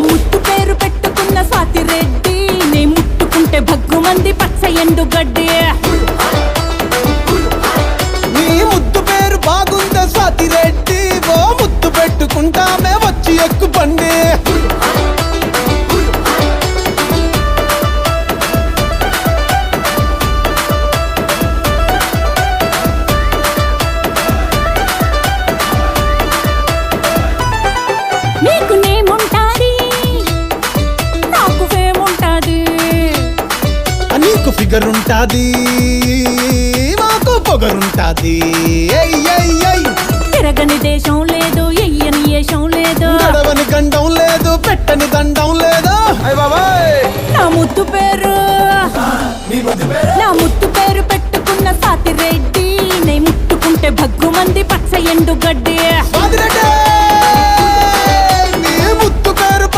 ముత్తు పేరు పెట్టుకున్న స్వాతిరెడ్డి, నే ముట్టుకుంటే భగ్గుమంది పచ్చ ఎండు గడ్డి. నీ ముద్దు పేరు బాగుందా స్వాతిరెడ్డి, ఓ ముద్దు పెట్టుకుంటామే వచ్చి ఎక్కు బండి. నీకు నేముంటాది, నాకు ఫేముంటాది. నీకు ఫిగర్ ఉంటాది, మాకు పొగరుంటాది. తిరగని దేశం లేదు, ఎయ్యని ఏషం లేదు, గడవని గండం లేదు, పెట్టని దండం లేదు. నా ముద్దు పేరు పెట్టుకున్న స్వాతిరెడ్డి, నే ముట్టుకుంటే భగ్గుమంది పచ్చ ఎండు గడ్డి. స్వాతిరెడ్డి